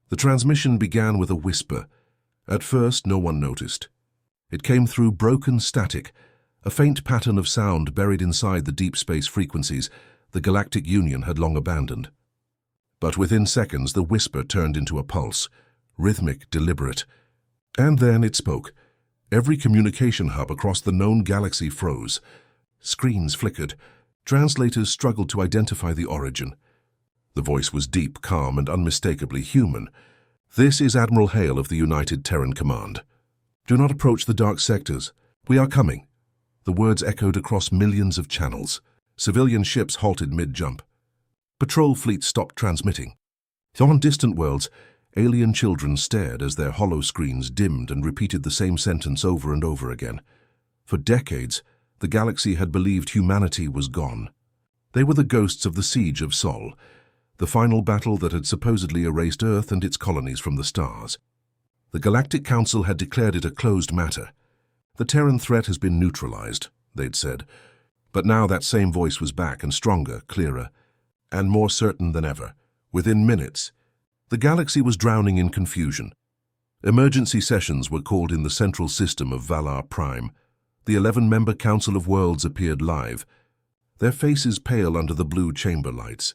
The transmission began with a whisper. At first, no one noticed. It came through broken static, a faint pattern of sound buried inside the deep space frequencies the Galactic Union had long abandoned. But within seconds, the whisper turned into a pulse, rhythmic, deliberate. And then it spoke. Every communication hub across the known galaxy froze. Screens flickered. Translators struggled to identify the origin. The voice was deep, calm, and unmistakably human. "This is Admiral Hale of the United Terran Command. Do not approach the dark sectors. We are coming." The words echoed across millions of channels. Civilian ships halted mid-jump. Patrol fleets stopped transmitting. On distant worlds, alien children stared as their hollow screens dimmed and repeated the same sentence over and over again. For decades, the galaxy had believed humanity was gone. They were the ghosts of the siege of Sol, the final battle that had supposedly erased Earth and its colonies from the stars. The Galactic Council had declared it a closed matter. "The Terran threat has been neutralized," they'd said. But now that same voice was back and stronger, clearer, and more certain than ever. Within minutes, the galaxy was drowning in confusion. Emergency sessions were called in the central system of Valar Prime. The 11-member Council of Worlds appeared live, their faces pale under the blue chamber lights.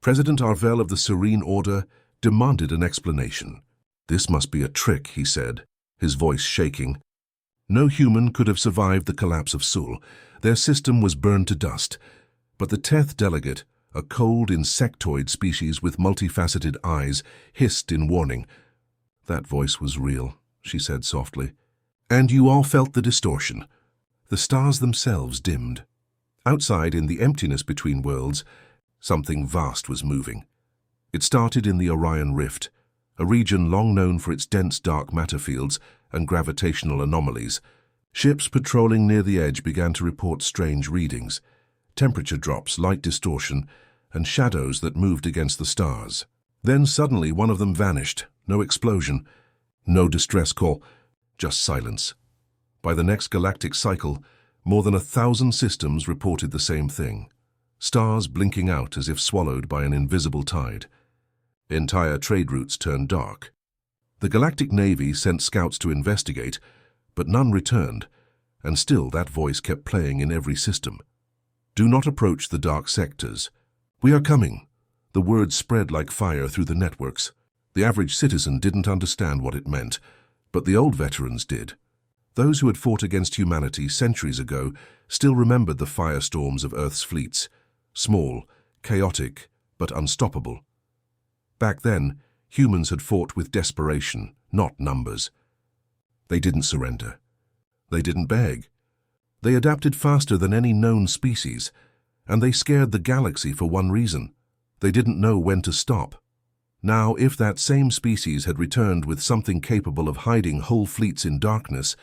President Arvel of the Serene Order demanded an explanation. "This must be a trick," he said, his voice shaking. No human could have survived the collapse of Sul. Their system was burned to dust. But the 10th delegate, a cold insectoid species with multifaceted eyes, hissed in warning. "That voice was real," she said softly. "And you all felt the distortion." The stars themselves dimmed. Outside, in the emptiness between worlds, something vast was moving. It started in the Orion Rift, a region long known for its dense dark matter fields and gravitational anomalies. Ships patrolling near the edge began to report strange readings, temperature drops, light distortion, and shadows that moved against the stars. Then suddenly one of them vanished. No explosion, no distress call, just silence. By the next galactic cycle, more than 1,000 systems reported the same thing. Stars blinking out as if swallowed by an invisible tide. Entire trade routes turned dark. The Galactic Navy sent scouts to investigate, but none returned, and still that voice kept playing in every system. "Do not approach the dark sectors. We are coming." The words spread like fire through the networks. The average citizen didn't understand what it meant, but the old veterans did. Those who had fought against humanity centuries ago still remembered the firestorms of Earth's fleets, small, chaotic, but unstoppable. Back then, humans had fought with desperation, not numbers. They didn't surrender. They didn't beg. They adapted faster than any known species, and they scared the galaxy for one reason. They didn't know when to stop. Now, if that same species had returned with something capable of hiding whole fleets in darkness,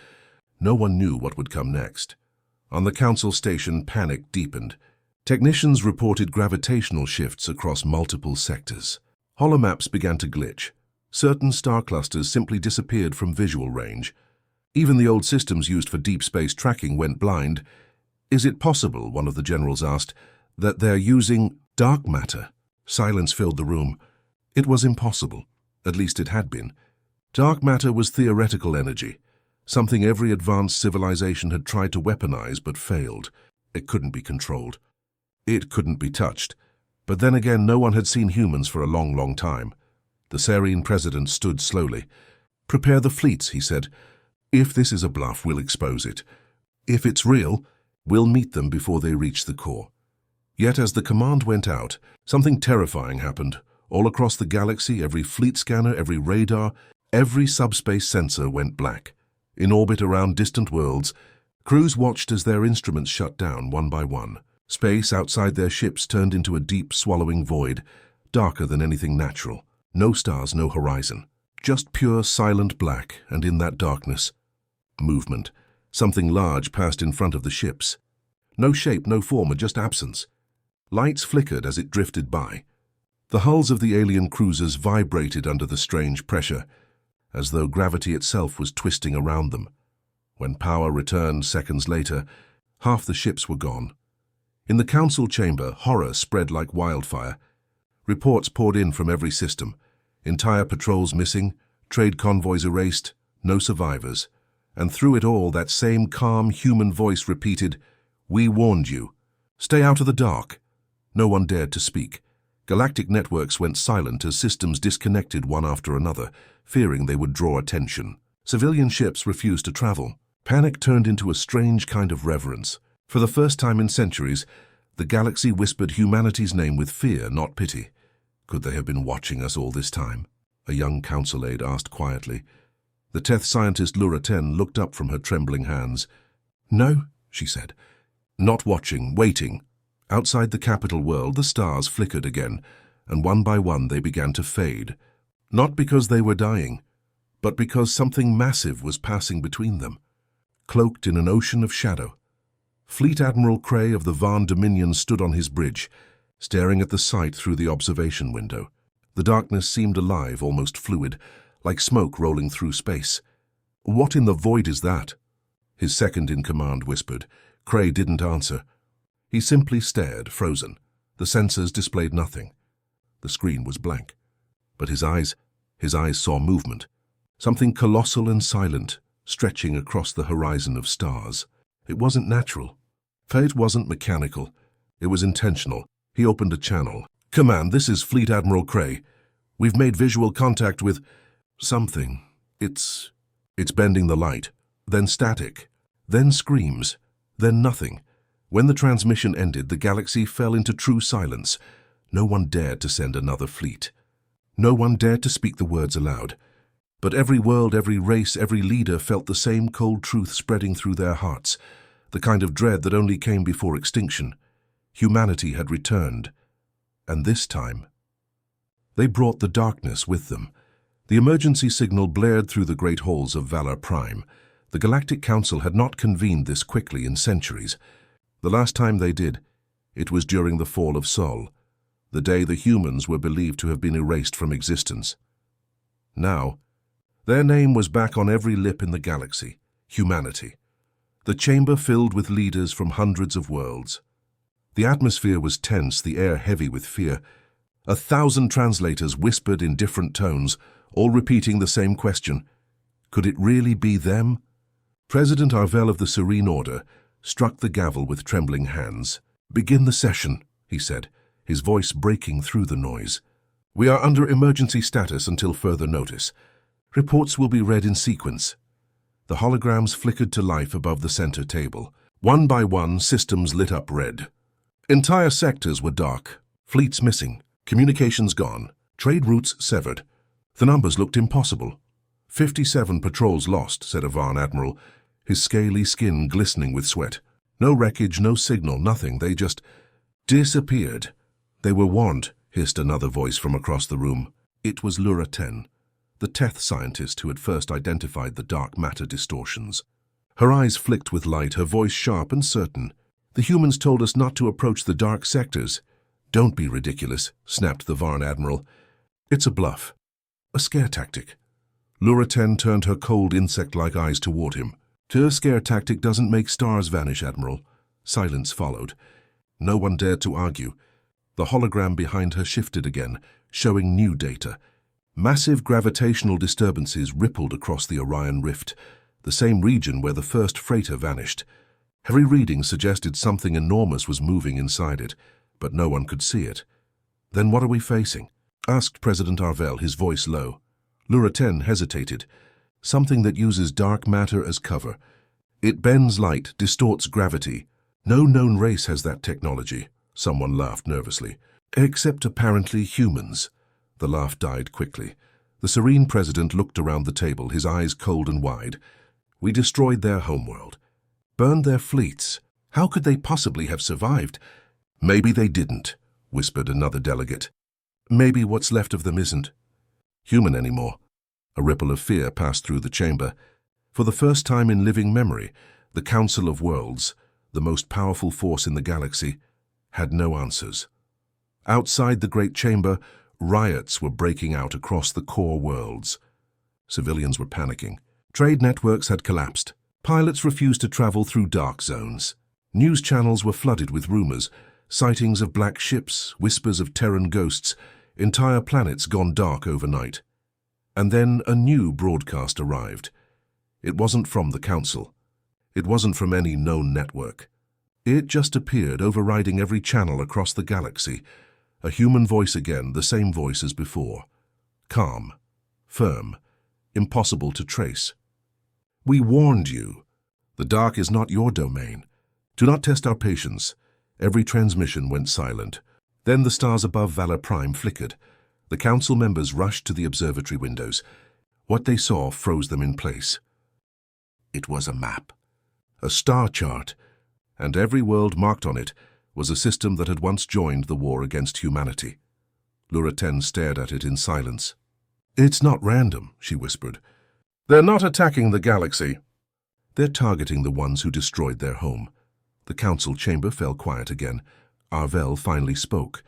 no one knew what would come next. On the council station, panic deepened. Technicians reported gravitational shifts across multiple sectors. Holomaps began to glitch. Certain star clusters simply disappeared from visual range. Even the old systems used for deep space tracking went blind. "Is it possible," one of the generals asked, "that they're using dark matter?" Silence filled the room. It was impossible. At least it had been. Dark matter was theoretical energy, something every advanced civilization had tried to weaponize but failed. It couldn't be controlled. It couldn't be touched. But then again, no one had seen humans for a long, long time. The Serene president stood slowly. "Prepare the fleets," he said. "If this is a bluff, we'll expose it. If it's real, we'll meet them before they reach the core." Yet as the command went out, something terrifying happened. All across the galaxy, every fleet scanner, every radar, every subspace sensor went black. In orbit around distant worlds, crews watched as their instruments shut down one by one. Space outside their ships turned into a deep, swallowing void, darker than anything natural. No stars, no horizon. Just pure, silent black, and in that darkness, movement. Something large passed in front of the ships. No shape, no form, just absence. Lights flickered as it drifted by. The hulls of the alien cruisers vibrated under the strange pressure, as though gravity itself was twisting around them. When power returned seconds later, half the ships were gone. In the council chamber, horror spread like wildfire. Reports poured in from every system. Entire patrols missing, trade convoys erased, no survivors. And through it all, that same calm human voice repeated, "We warned you. Stay out of the dark." No one dared to speak. Galactic networks went silent as systems disconnected one after another, fearing they would draw attention. Civilian ships refused to travel. Panic turned into a strange kind of reverence. For the first time in centuries, the galaxy whispered humanity's name with fear, not pity. Could they have been watching us all this time? A young council aide asked quietly. The Teth scientist Lura-10 looked up from her trembling hands. "No," she said. "Not watching, waiting." Outside the capital world, the stars flickered again, and one by one they began to fade. Not because they were dying, but because something massive was passing between them, cloaked in an ocean of shadow. Fleet Admiral Cray of the Varn Dominion stood on his bridge, staring at the sight through the observation window. The darkness seemed alive, almost fluid, like smoke rolling through space. "What in the void is that?" his second-in-command whispered. Cray didn't answer. He simply stared, frozen. The sensors displayed nothing. The screen was blank. But his eyes saw movement. Something colossal and silent, stretching across the horizon of stars. It wasn't natural. Fate wasn't mechanical. It was intentional. He opened a channel. "Command, this is Fleet Admiral Cray. We've made visual contact with something. It's bending the light. Then static. Then screams. Then nothing." When the transmission ended, the galaxy fell into true silence. No one dared to send another fleet. No one dared to speak the words aloud. But every world, every race, every leader felt the same cold truth spreading through their hearts, the kind of dread that only came before extinction. Humanity had returned. And this time, they brought the darkness with them. The emergency signal blared through the great halls of Valor Prime. The Galactic Council had not convened this quickly in centuries. The last time they did, it was during the fall of Sol, the day the humans were believed to have been erased from existence. Now, their name was back on every lip in the galaxy: humanity. The chamber filled with leaders from hundreds of worlds. The atmosphere was tense, the air heavy with fear. 1,000 translators whispered in different tones, all repeating the same question. Could it really be them? President Arvel of the Serene Order struck the gavel with trembling hands. "Begin the session," he said, his voice breaking through the noise. "We are under emergency status until further notice. Reports will be read in sequence." The holograms flickered to life above the center table. One by one, systems lit up red. Entire sectors were dark, fleets missing, communications gone, trade routes severed. The numbers looked impossible. 57 patrols lost, said a Varn admiral, his scaly skin glistening with sweat. No wreckage, no signal, nothing. They just disappeared. "They were warned," hissed another voice from across the room. It was Lura-10, the Teth scientist who had first identified the dark matter distortions. Her eyes flicked with light, her voice sharp and certain. "The humans told us not to approach the dark sectors." "Don't be ridiculous," snapped the Varn admiral. "It's a bluff. A scare tactic." Lura-10 turned her cold insect-like eyes toward him. "A scare tactic doesn't make stars vanish, Admiral." Silence followed. No one dared to argue. The hologram behind her shifted again, showing new data. Massive gravitational disturbances rippled across the Orion Rift, the same region where the first freighter vanished. Every reading suggested something enormous was moving inside it, but no one could see it. "Then what are we facing?" asked President Arvel, his voice low. Lura-10 hesitated. "Something that uses dark matter as cover. It bends light, distorts gravity. No known race has that technology." Someone laughed nervously. "Except apparently humans." The laugh died quickly. The Serene President looked around the table, his eyes cold and wide. "We destroyed their homeworld. Burned their fleets. How could they possibly have survived?" "Maybe they didn't," whispered another delegate. "Maybe what's left of them isn't human anymore." A ripple of fear passed through the chamber. For the first time in living memory, the Council of Worlds, the most powerful force in the galaxy, had no answers. Outside the Great Chamber, riots were breaking out across the core worlds. Civilians were panicking. Trade networks had collapsed. Pilots refused to travel through dark zones. News channels were flooded with rumors, sightings of black ships, whispers of Terran ghosts. Entire planets gone dark overnight. And then a new broadcast arrived. It wasn't from the Council. It wasn't from any known network. It just appeared, overriding every channel across the galaxy. A human voice again, the same voice as before. Calm, firm, impossible to trace. "We warned you. The dark is not your domain. Do not test our patience." Every transmission went silent. Then the stars above Valor Prime flickered. The Council members rushed to the observatory windows. What they saw froze them in place. It was a map, a star chart, and every world marked on it was a system that had once joined the war against humanity. Lura 10 stared at it in silence. "It's not random," she whispered. "They're not attacking the galaxy. They're targeting the ones who destroyed their home." The Council chamber fell quiet again. Arvel finally spoke.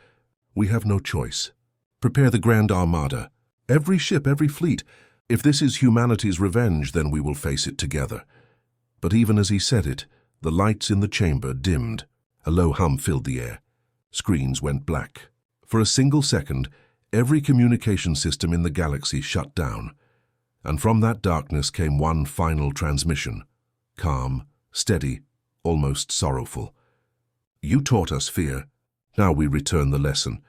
"We have no choice. Prepare the Grand Armada. Every ship, every fleet. If this is humanity's revenge, then we will face it together." But even as he said it, the lights in the chamber dimmed. A low hum filled the air. Screens went black. For a single second, every communication system in the galaxy shut down. And from that darkness came one final transmission. Calm, steady, almost sorrowful. "You taught us fear. Now we return the lesson."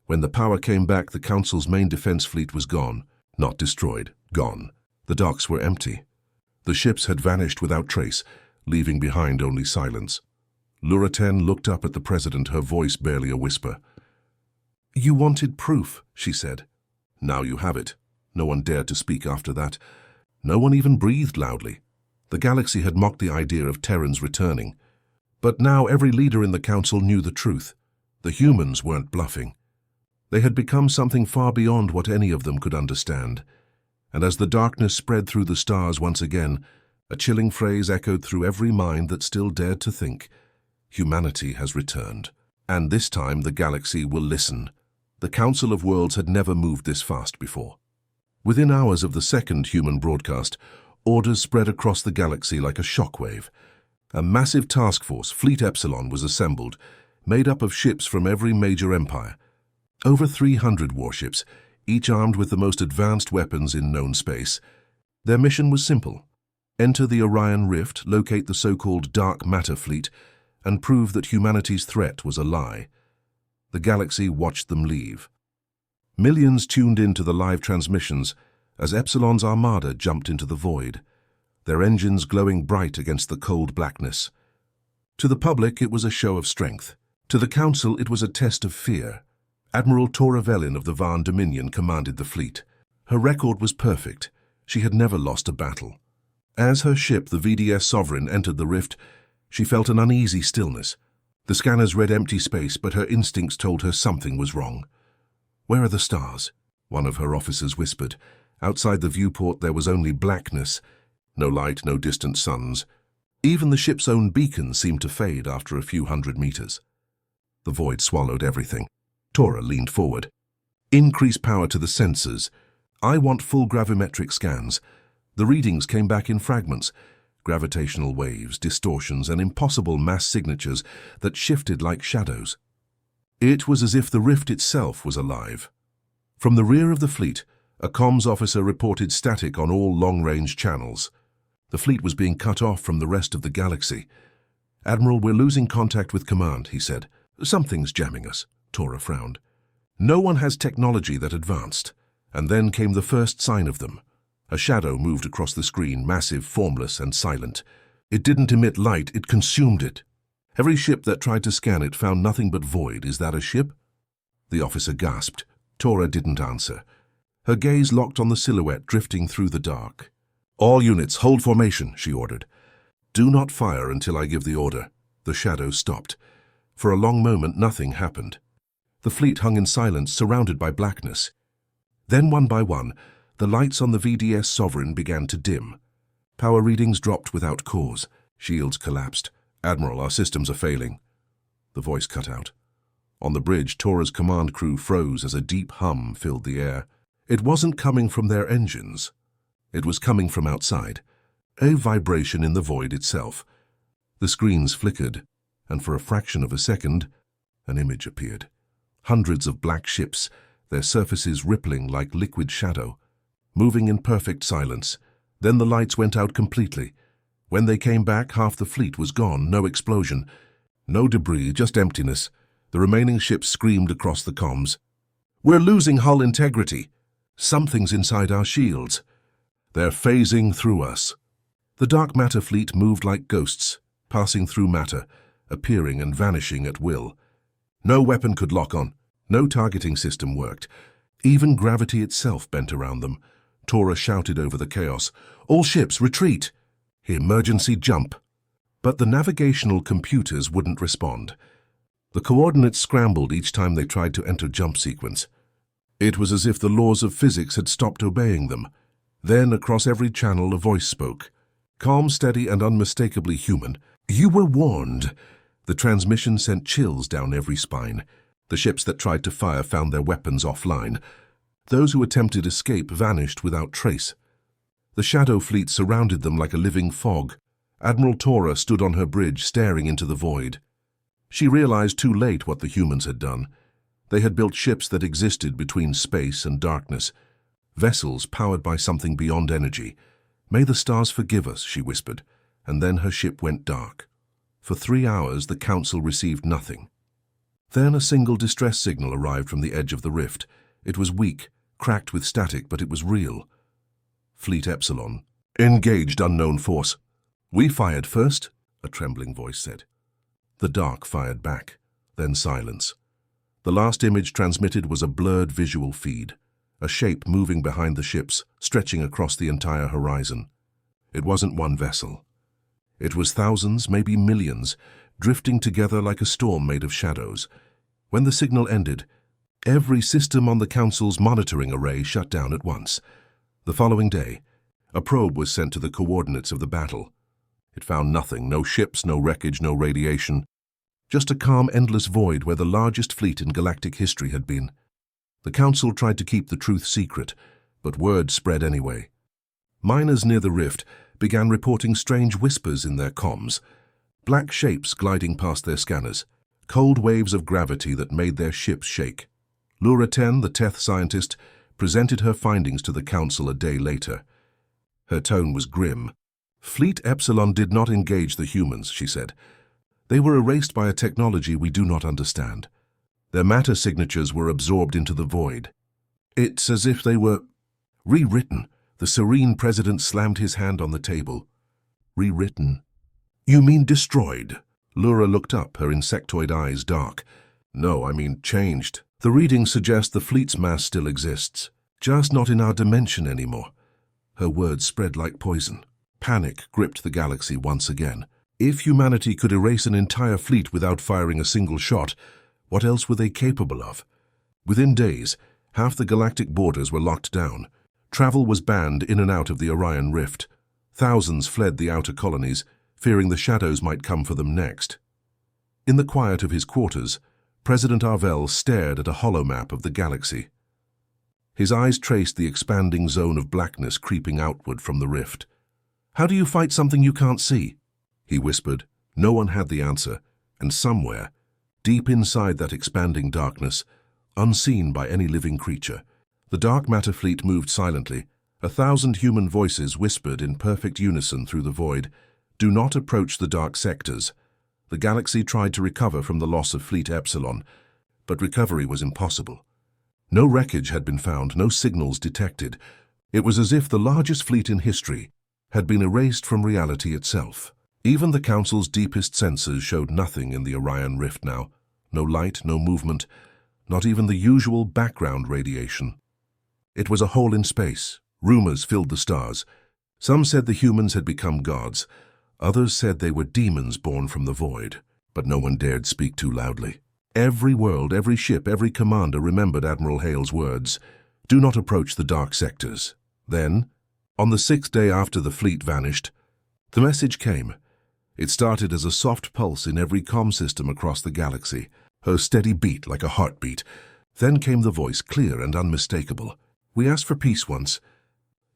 When the power came back, the Council's main defense fleet was gone. Not destroyed, gone. The docks were empty. The ships had vanished without trace, leaving behind only silence. Lura 10 looked up at the President, her voice barely a whisper. "You wanted proof," she said. "Now you have it." No one dared to speak after that. No one even breathed loudly. The galaxy had mocked the idea of Terrans returning. But now every leader in the Council knew the truth. The humans weren't bluffing. They had become something far beyond what any of them could understand. And as the darkness spread through the stars once again, a chilling phrase echoed through every mind that still dared to think. Humanity has returned. And this time the galaxy will listen. The Council of Worlds had never moved this fast before. Within hours of the second human broadcast, orders spread across the galaxy like a shockwave. A massive task force, Fleet Epsilon, was assembled, made up of ships from every major empire. Over 300 warships, each armed with the most advanced weapons in known space. Their mission was simple: enter the Orion Rift, locate the so-called Dark Matter Fleet, and prove that humanity's threat was a lie. The galaxy watched them leave. Millions tuned in to the live transmissions as Epsilon's armada jumped into the void, their engines glowing bright against the cold blackness. To the public, it was a show of strength. To the Council, it was a test of fear. Admiral Tora Velin of the Varn Dominion commanded the fleet. Her record was perfect. She had never lost a battle. As her ship, the VDS Sovereign, entered the rift, she felt an uneasy stillness. The scanners read empty space, but her instincts told her something was wrong. "Where are the stars?" one of her officers whispered. Outside the viewport there was only blackness. No light, no distant suns. Even the ship's own beacon seemed to fade after a few hundred meters. The void swallowed everything. Tora leaned forward. "Increase power to the sensors. I want full gravimetric scans." The readings came back in fragments. Gravitational waves, distortions, and impossible mass signatures that shifted like shadows. It was as if the rift itself was alive. From the rear of the fleet, a comms officer reported static on all long-range channels. The fleet was being cut off from the rest of the galaxy. "Admiral, we're losing contact with command," he said. "Something's jamming us." Tora frowned. "No one has technology that advanced." And then came the first sign of them. A shadow moved across the screen, massive, formless, and silent. It didn't emit light, it consumed it. Every ship that tried to scan it found nothing but void. "Is that a ship?" The officer gasped. Tora didn't answer. Her gaze locked on the silhouette drifting through the dark. "All units, hold formation," she ordered. "Do not fire until I give the order." The shadow stopped. For a long moment, nothing happened. The fleet hung in silence, surrounded by blackness. Then, one by one, the lights on the VDS Sovereign began to dim. Power readings dropped without cause. Shields collapsed. "Admiral, our systems are failing." The voice cut out. On the bridge, Tora's command crew froze as a deep hum filled the air. It wasn't coming from their engines. It was coming from outside, a vibration in the void itself. The screens flickered, and for a fraction of a second, an image appeared. Hundreds of black ships, their surfaces rippling like liquid shadow, moving in perfect silence. Then the lights went out completely. When they came back, half the fleet was gone, no explosion, no debris, just emptiness. The remaining ships screamed across the comms. "We're losing hull integrity. Something's inside our shields. They're phasing through us." The dark matter fleet moved like ghosts, passing through matter, appearing and vanishing at will. No weapon could lock on. No targeting system worked. Even gravity itself bent around them. Tora shouted over the chaos, "All ships, retreat! Emergency jump!" But the navigational computers wouldn't respond. The coordinates scrambled each time they tried to enter jump sequence. It was as if the laws of physics had stopped obeying them. Then, across every channel, a voice spoke. Calm, steady, and unmistakably human. "You were warned." The transmission sent chills down every spine. The ships that tried to fire found their weapons offline. Those who attempted escape vanished without trace. The shadow fleet surrounded them like a living fog. Admiral Tora stood on her bridge, staring into the void. She realized too late what the humans had done. They had built ships that existed between space and darkness, vessels powered by something beyond energy. "May the stars forgive us," she whispered, and then her ship went dark. For 3 hours the Council received nothing. Then a single distress signal arrived from the edge of the rift. It was weak, cracked with static, but it was real. Fleet Epsilon. "Engaged unknown force." "We fired first," a trembling voice said. The dark fired back, then silence. The last image transmitted was a blurred visual feed, a shape moving behind the ships, stretching across the entire horizon. It wasn't one vessel. It was thousands, maybe millions, drifting together like a storm made of shadows. When the signal ended, every system on the Council's monitoring array shut down at once. The following day, a probe was sent to the coordinates of the battle. It found nothing, no ships, no wreckage, no radiation. Just a calm, endless void where the largest fleet in galactic history had been. The Council tried to keep the truth secret, but word spread anyway. Miners near the rift began reporting strange whispers in their comms, black shapes gliding past their scanners, cold waves of gravity that made their ships shake. Lura 10, the Teth scientist, presented her findings to the Council a day later. Her tone was grim. "Fleet Epsilon did not engage the humans," she said. "They were erased by a technology we do not understand. Their matter signatures were absorbed into the void. It's as if they were rewritten." The serene president slammed his hand on the table. "Rewritten? You mean destroyed?" Lura looked up, her insectoid eyes dark. "No, I mean changed. The readings suggest the fleet's mass still exists, just not in our dimension anymore." Her words spread like poison. Panic gripped the galaxy once again. If humanity could erase an entire fleet without firing a single shot, what else were they capable of? Within days, half the galactic borders were locked down. Travel was banned in and out of the Orion Rift. Thousands fled the outer colonies, fearing the shadows might come for them next. In the quiet of his quarters, President Arvell stared at a holomap of the galaxy. His eyes traced the expanding zone of blackness creeping outward from the rift. "How do you fight something you can't see?" he whispered. No one had the answer, and somewhere, deep inside that expanding darkness, unseen by any living creature, the dark matter fleet moved silently. 1,000 human voices whispered in perfect unison through the void, "Do not approach the dark sectors." The galaxy tried to recover from the loss of Fleet Epsilon, but recovery was impossible. No wreckage had been found, no signals detected. It was as if the largest fleet in history had been erased from reality itself. Even the Council's deepest sensors showed nothing in the Orion Rift now. No light, no movement, not even the usual background radiation. It was a hole in space. Rumors filled the stars. Some said the humans had become gods. Others said they were demons born from the void, but no one dared speak too loudly. Every world, every ship, every commander remembered Admiral Hale's words, "Do not approach the dark sectors." Then, on the 6th day after the fleet vanished, the message came. It started as a soft pulse in every comm system across the galaxy, her steady beat like a heartbeat. Then came the voice, clear and unmistakable. "We asked for peace once.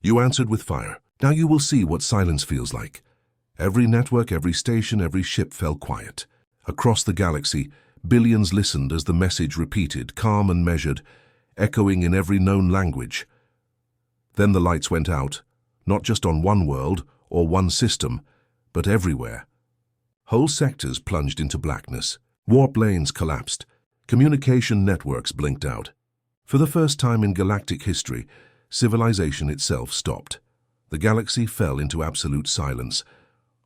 You answered with fire. Now you will see what silence feels like." Every network, every station, every ship fell quiet. Across the galaxy, billions listened as the message repeated, calm and measured. echoing in every known language. Then the lights went out, not just on one world or one system, but everywhere. Whole sectors plunged into blackness. Warp lanes collapsed. Communication networks blinked out. For the first time in galactic history, civilization itself stopped. The galaxy fell into absolute silence.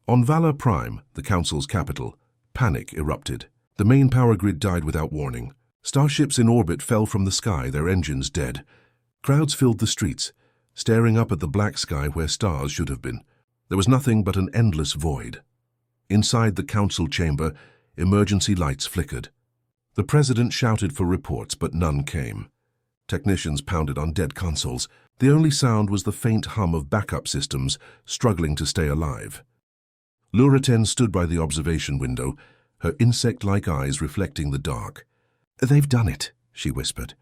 On Valor Prime, the Council's capital, panic erupted. The main power grid died without warning. Starships in orbit fell from the sky, their engines dead. Crowds filled the streets, staring up at the black sky where stars should have been. There was nothing but an endless void. Inside the council chamber, emergency lights flickered. The president shouted for reports, but none came. Technicians pounded on dead consoles. The only sound was the faint hum of backup systems struggling to stay alive. Narration stood by the observation window, her insect-like eyes reflecting the dark. "They've done it," she whispered.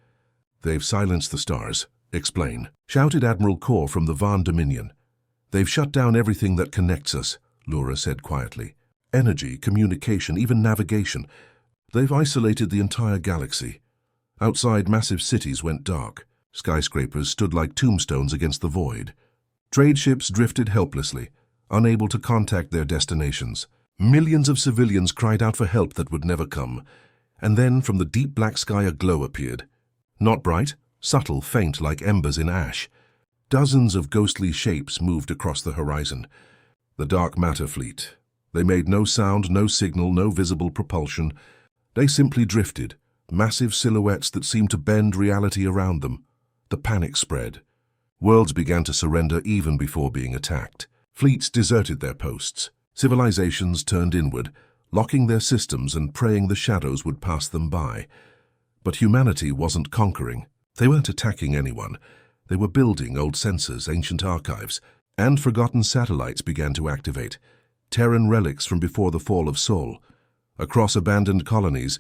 "They've silenced the stars. Explain," shouted Admiral Kor from the Van Dominion. "They've shut down everything that connects us," Laura said quietly. "Energy, communication, even navigation. They've isolated the entire galaxy. Outside, massive cities went dark. Skyscrapers stood like tombstones against the void. Trade ships drifted helplessly, unable to contact their destinations. Millions of civilians cried out for help that would never come. And then, from the deep black sky, a glow appeared. Not bright, subtle, faint like embers in ash. Dozens of ghostly shapes moved across the horizon. The dark matter fleet. They made no sound, no signal, no visible propulsion. They simply drifted, massive silhouettes that seemed to bend reality around them. The panic spread. Worlds began to surrender even before being attacked. Fleets deserted their posts. Civilizations turned inward, locking their systems and praying the shadows would pass them by. But humanity wasn't conquering. They weren't attacking anyone. They were building old sensors, ancient archives, and forgotten satellites began to activate. Terran relics from before the fall of Sol. Across abandoned colonies,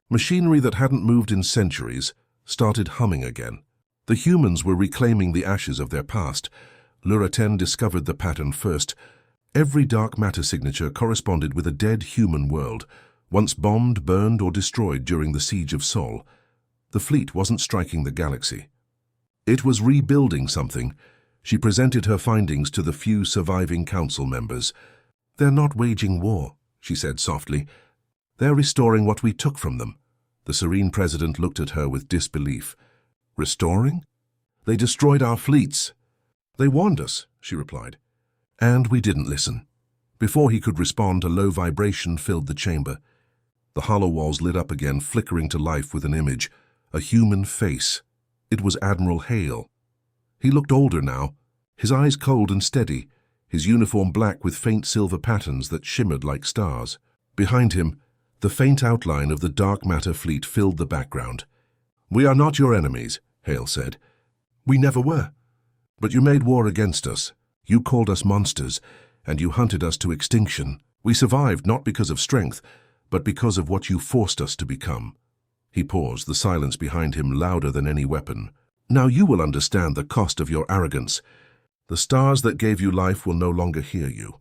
machinery that hadn't moved in centuries started humming again. The humans were reclaiming the ashes of their past. Narration discovered the pattern first. Every dark matter signature corresponded with a dead human world, once bombed, burned, or destroyed during the siege of Sol. The fleet wasn't striking the galaxy. It was rebuilding something. She presented her findings to the few surviving council members. "They're not waging war," she said softly. "They're restoring what we took from them." The serene president looked at her with disbelief. "Restoring? They destroyed our fleets." "They warned us," she replied. "And we didn't listen." Before he could respond, a low vibration filled the chamber. The hollow walls lit up again, flickering to life with an image. A human face. It was Admiral Hale. He looked older now, his eyes cold and steady, his uniform black with faint silver patterns that shimmered like stars. Behind him, the faint outline of the dark matter fleet filled the background. "We are not your enemies," Hale said. "We never were. But you made war against us. You called us monsters, and you hunted us to extinction. We survived not because of strength, but because of what you forced us to become." He paused, the silence behind him louder than any weapon. "Now you will understand the cost of your arrogance. The stars that gave you life will no longer hear you.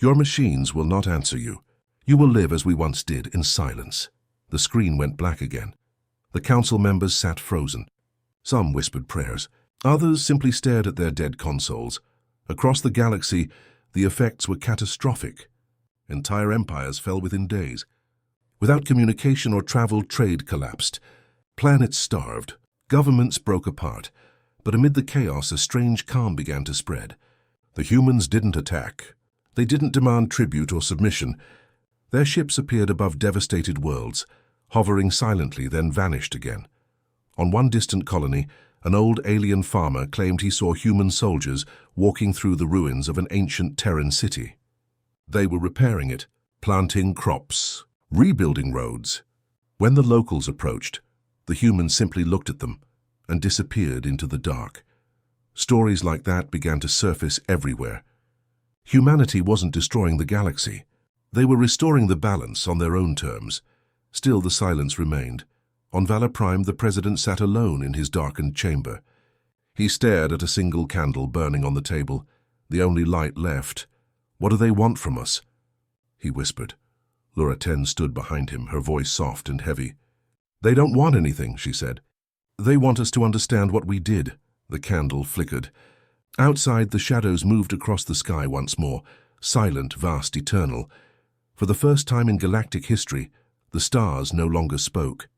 Your machines will not answer you. You will live as we once did, in silence." The screen went black again. The council members sat frozen. Some whispered prayers. Others simply stared at their dead consoles. Across the galaxy, the effects were catastrophic. Entire empires fell within days. Without communication or travel, trade collapsed. Planets starved. Governments broke apart. But amid the chaos, a strange calm began to spread. The humans didn't attack. They didn't demand tribute or submission. Their ships appeared above devastated worlds, hovering silently, then vanished again. On one distant colony, an old alien farmer claimed he saw human soldiers walking through the ruins of an ancient Terran city. They were repairing it, planting crops, rebuilding roads. When the locals approached, the humans simply looked at them and disappeared into the dark. Stories like that began to surface everywhere. Humanity wasn't destroying the galaxy. They were restoring the balance on their own terms. Still, the silence remained. On Valor Prime, the president sat alone in his darkened chamber. He stared at a single candle burning on the table, the only light left. "What do they want from us?" he whispered. Narration stood behind him, her voice soft and heavy. "They don't want anything," she said. They want us to understand what we did. The candle flickered. Outside, the shadows moved across the sky once more, silent, vast, eternal. For the first time in galactic history, the stars no longer spoke.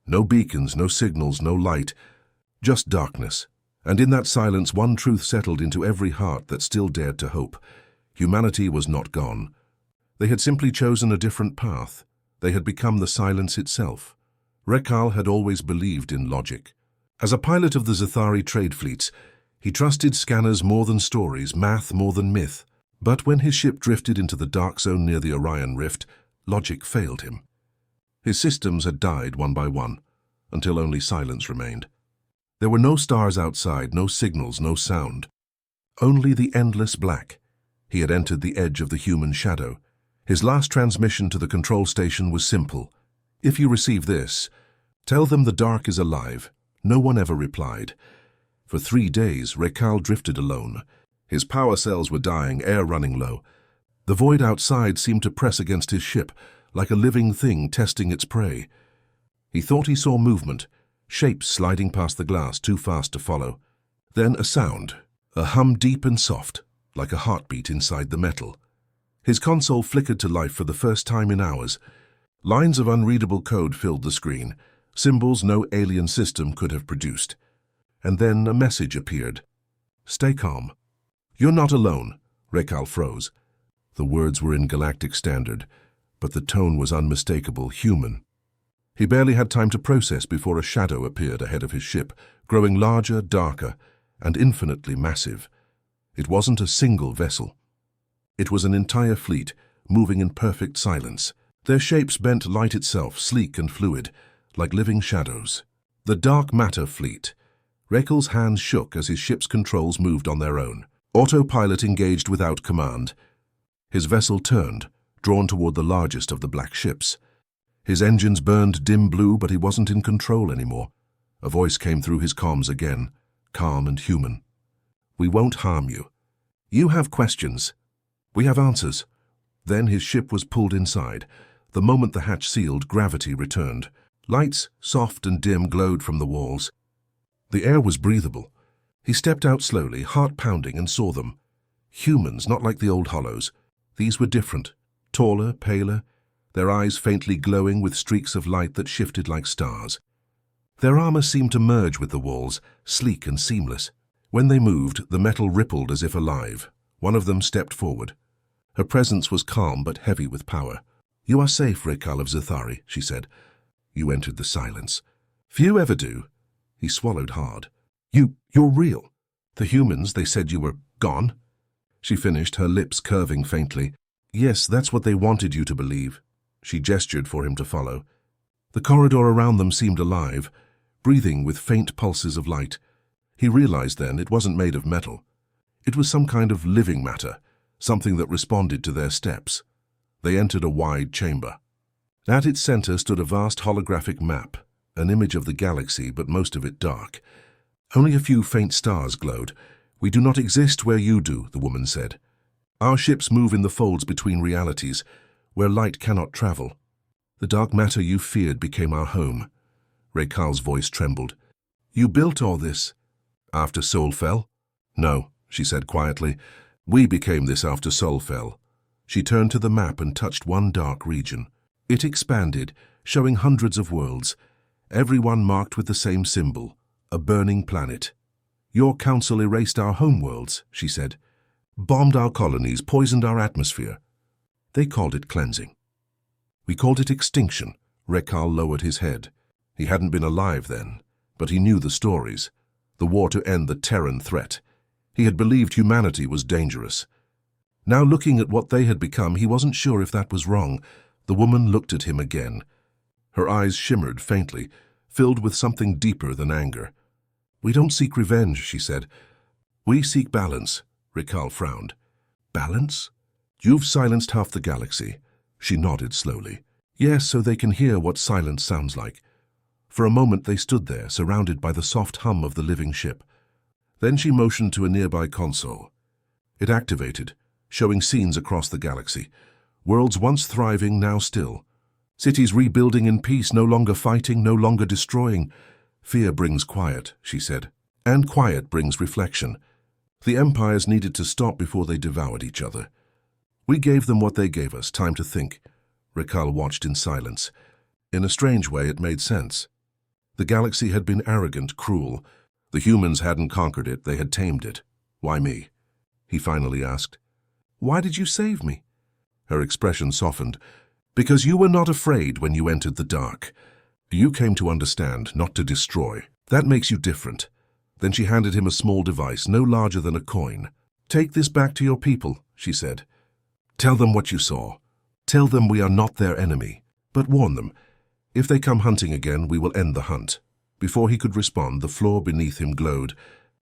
No beacons, no signals, no light, just darkness. And in that silence, one truth settled into every heart that still dared to hope. Humanity was not gone. They had simply chosen a different path. They had become the silence itself. Rekal had always believed in logic. As a pilot of the Zathari trade fleets, he trusted scanners more than stories, math more than myth. But when his ship drifted into the dark zone near the Orion Rift, logic failed him. His systems had died one by one, until only silence remained. There were no stars outside, no signals, no sound. Only the endless black. He had entered the edge of the human shadow. His last transmission to the control station was simple. If you receive this, tell them the dark is alive. No one ever replied. For 3 days, Rekal drifted alone. His power cells were dying, air running low. The void outside seemed to press against his ship, like a living thing testing its prey. He thought he saw movement, shapes sliding past the glass too fast to follow. Then a sound, a hum deep and soft, like a heartbeat inside the metal. His console flickered to life for the first time in hours. Lines of unreadable code filled the screen, symbols no alien system could have produced. And then a message appeared. Stay calm. You're not alone. Rekal froze. The words were in Galactic Standard, but the tone was unmistakable, human. He barely had time to process before a shadow appeared ahead of his ship, growing larger, darker, and infinitely massive. It wasn't a single vessel. It was an entire fleet, moving in perfect silence. Their shapes bent light itself, sleek and fluid, like living shadows. The Dark Matter Fleet. Rekal's hands shook as his ship's controls moved on their own. Autopilot engaged without command. His vessel turned, drawn toward the largest of the black ships. His engines burned dim blue, but he wasn't in control anymore. A voice came through his comms again, calm and human. We won't harm you. You have questions. We have answers. Then his ship was pulled inside. The moment the hatch sealed, gravity returned. Lights, soft and dim, glowed from the walls. The air was breathable. He stepped out slowly, heart pounding, and saw them. Humans, not like the old hollows. These were different, taller, paler, their eyes faintly glowing with streaks of light that shifted like stars. Their armor seemed to merge with the walls, sleek and seamless. When they moved, the metal rippled as if alive. One of them stepped forward. Her presence was calm but heavy with power. You are safe, Rekal of Zathari, she said. You entered the silence. Few ever do. He swallowed hard. You're real. The humans, they said you were gone. She finished, her lips curving faintly. Yes, that's what they wanted you to believe. She gestured for him to follow. The corridor around them seemed alive, breathing with faint pulses of light. He realized then it wasn't made of metal. It was some kind of living matter, something that responded to their steps. They entered a wide chamber. At its center stood a vast holographic map, an image of the galaxy, but most of it dark. Only a few faint stars glowed. We do not exist where you do, the woman said. Our ships move in the folds between realities, where light cannot travel. The dark matter you feared became our home. Rekal's voice trembled. You built all this? After Sol fell? No, she said quietly. We became this after Sol fell. She turned to the map and touched one dark region. It expanded, showing hundreds of worlds, every one marked with the same symbol, a burning planet. Your council erased our homeworlds, she said, bombed our colonies, poisoned our atmosphere. They called it cleansing. We called it extinction. Rekal lowered his head. He hadn't been alive then, but he knew the stories. The war to end the Terran threat. He had believed humanity was dangerous. Now looking at what they had become, he wasn't sure if that was wrong. The woman looked at him again. Her eyes shimmered faintly, filled with something deeper than anger. We don't seek revenge, she said. We seek balance, Rekal frowned. Balance? You've silenced half the galaxy. She nodded slowly. Yes, so they can hear what silence sounds like. For a moment they stood there, surrounded by the soft hum of the living ship. Then she motioned to a nearby console. It activated, showing scenes across the galaxy. Worlds once thriving, now still. Cities rebuilding in peace, no longer fighting, no longer destroying. Fear brings quiet, she said, and quiet brings reflection. The empires needed to stop before they devoured each other. We gave them what they gave us, time to think. Rakhal watched in silence. In a strange way, it made sense. The galaxy had been arrogant, cruel. The humans hadn't conquered it, they had tamed it. Why me? He finally asked. Why did you save me? Her expression softened. Because you were not afraid when you entered the dark. You came to understand, not to destroy. That makes you different. Then she handed him a small device, no larger than a coin. Take this back to your people, she said. Tell them what you saw. Tell them we are not their enemy. But warn them. If they come hunting again, we will end the hunt. Before he could respond, the floor beneath him glowed.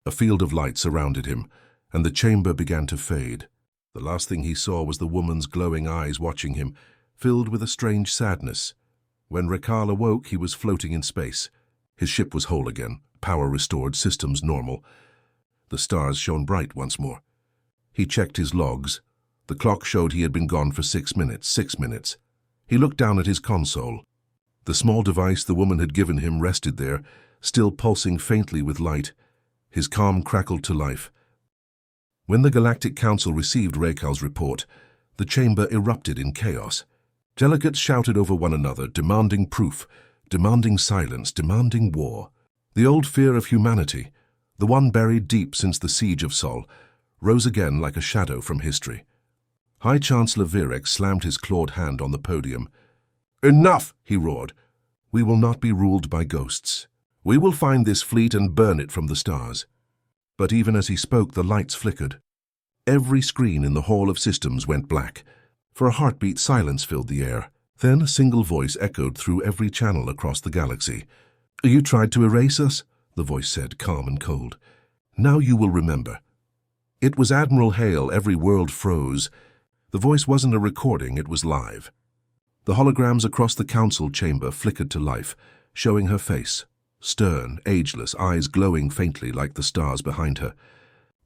A field of light surrounded him, and the chamber began to fade. The last thing he saw was the woman's glowing eyes watching him, filled with a strange sadness. When Rakhal awoke, he was floating in space. His ship was whole again, power restored, systems normal. The stars shone bright once more. He checked his logs. The clock showed he had been gone for 6 minutes. 6 minutes. He looked down at his console. The small device the woman had given him rested there, still pulsing faintly with light. His calm crackled to life. When the Galactic Council received Rakhal's report, the chamber erupted in chaos. Delegates shouted over one another, demanding proof, demanding silence, demanding war. The old fear of humanity, the one buried deep since the siege of Sol, rose again like a shadow from history. High Chancellor Virek slammed his clawed hand on the podium. Enough, he roared. We will not be ruled by ghosts. We will find this fleet and burn it from the stars. But even as he spoke, the lights flickered. Every screen in the Hall of Systems went black. For a heartbeat, silence filled the air. Then a single voice echoed through every channel across the galaxy. You tried to erase us, the voice said, calm and cold. Now you will remember. It was Admiral Hale. Every world froze. The voice wasn't a recording, it was live. The holograms across the council chamber flickered to life, showing her face. Stern, ageless, eyes glowing faintly like the stars behind her.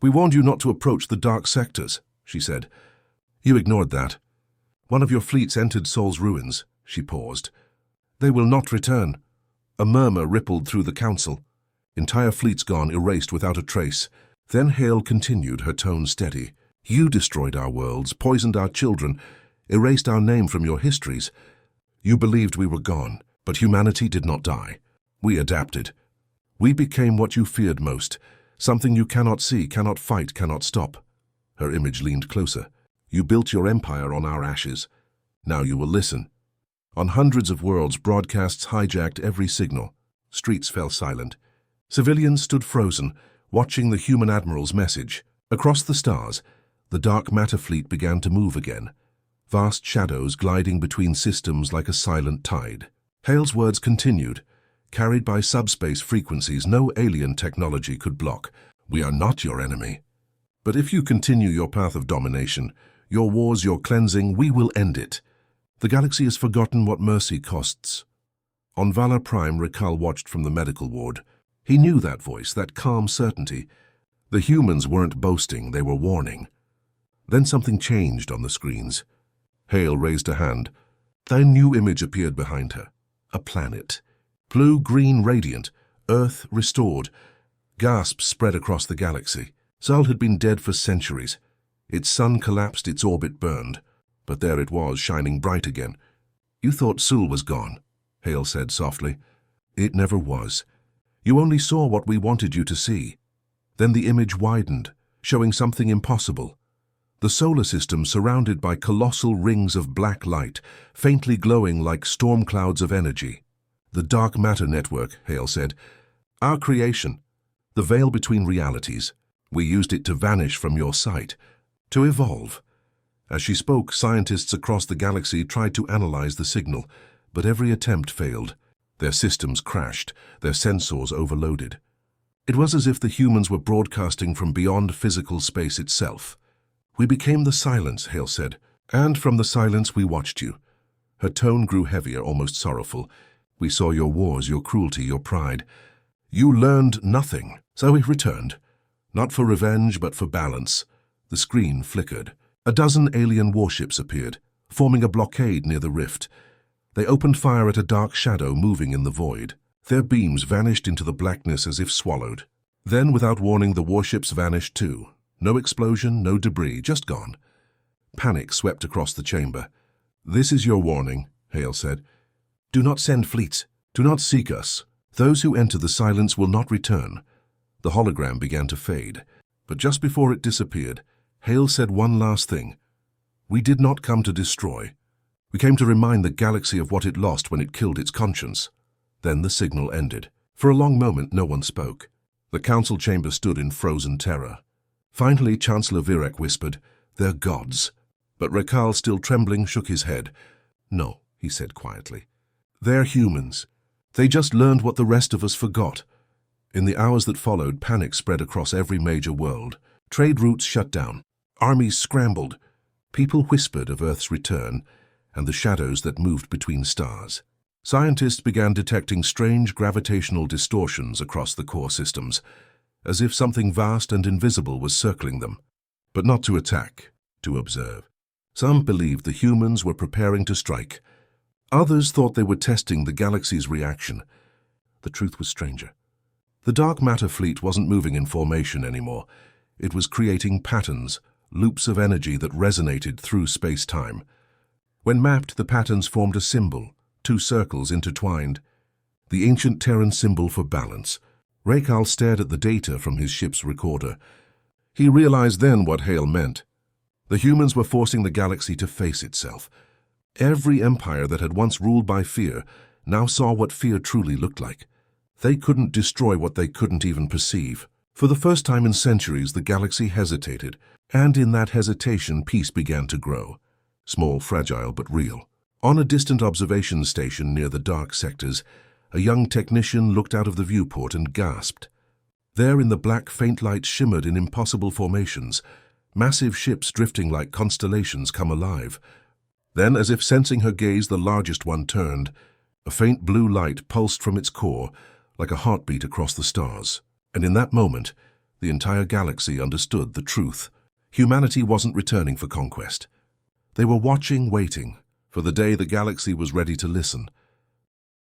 We warned you not to approach the dark sectors, she said. You ignored that. One of your fleets entered Sol's ruins, she paused. They will not return. A murmur rippled through the council. Entire fleets gone, erased without a trace. Then Hale continued, her tone steady. You destroyed our worlds, poisoned our children, erased our name from your histories. You believed we were gone, but humanity did not die. We adapted. We became what you feared most, something you cannot see, cannot fight, cannot stop. Her image leaned closer. You built your empire on our ashes. Now you will listen. On hundreds of worlds, broadcasts hijacked every signal. Streets fell silent. Civilians stood frozen, watching the human admiral's message. Across the stars, the dark matter fleet began to move again. Vast shadows gliding between systems like a silent tide. Hale's words continued. Carried by subspace frequencies no alien technology could block. We are not your enemy. But if you continue your path of domination, your wars, your cleansing, we will end it. The galaxy has forgotten what mercy costs. On Valor Prime, Rakhal watched from the medical ward. He knew that voice, that calm certainty. The humans weren't boasting, they were warning. Then something changed on the screens. Hale raised a hand. A new image appeared behind her. A planet. Blue-green radiant, Earth restored. Gasps spread across the galaxy. Sol had been dead for centuries. Its sun collapsed, its orbit burned. But there it was, shining bright again. You thought Sul was gone, Hale said softly. It never was. You only saw what we wanted you to see. Then the image widened, showing something impossible. The solar system surrounded by colossal rings of black light, faintly glowing like storm clouds of energy. The dark matter network, Hale said. Our creation. The veil between realities. We used it to vanish from your sight. To evolve. As she spoke, scientists across the galaxy tried to analyze the signal, but every attempt failed. Their systems crashed, their sensors overloaded. It was as if the humans were broadcasting from beyond physical space itself. We became the silence, Hale said, and from the silence we watched you. Her tone grew heavier, almost sorrowful. We saw your wars, your cruelty, your pride. You learned nothing, so we returned. Not for revenge, but for balance. The screen flickered. A dozen alien warships appeared, forming a blockade near the rift. They opened fire at a dark shadow moving in the void. Their beams vanished into the blackness as if swallowed. Then, without warning, the warships vanished too. No explosion, no debris, just gone. Panic swept across the chamber. "This is your warning," Hale said. "Do not send fleets. Do not seek us. Those who enter the silence will not return." The hologram began to fade, but just before it disappeared, Hale said one last thing. "We did not come to destroy. We came to remind the galaxy of what it lost when it killed its conscience." Then the signal ended. For a long moment, no one spoke. The council chamber stood in frozen terror. Finally, Chancellor Virek whispered, "They're gods." But Rekal, still trembling, shook his head. "No," he said quietly. "They're humans. They just learned what the rest of us forgot." In the hours that followed, panic spread across every major world. Trade routes shut down. Armies scrambled. People whispered of Earth's return and the shadows that moved between stars. Scientists began detecting strange gravitational distortions across the core systems, as if something vast and invisible was circling them. But not to attack, to observe. Some believed the humans were preparing to strike. Others thought they were testing the galaxy's reaction. The truth was stranger. The dark matter fleet wasn't moving in formation anymore. It was creating patterns, loops of energy that resonated through space-time. When mapped, the patterns formed a symbol, two circles intertwined. The ancient Terran symbol for balance. Rekal stared at the data from his ship's recorder. He realized then what Hale meant. The humans were forcing the galaxy to face itself. Every empire that had once ruled by fear now saw what fear truly looked like. They couldn't destroy what they couldn't even perceive. For the first time in centuries, the galaxy hesitated, and in that hesitation, peace began to grow. Small, fragile, but real. On a distant observation station near the dark sectors, a young technician looked out of the viewport and gasped. There in the black, faint light shimmered in impossible formations, massive ships drifting like constellations come alive. Then, as if sensing her gaze, the largest one turned. A faint blue light pulsed from its core, like a heartbeat across the stars. And in that moment, the entire galaxy understood the truth. Humanity wasn't returning for conquest. They were watching, waiting, for the day the galaxy was ready to listen.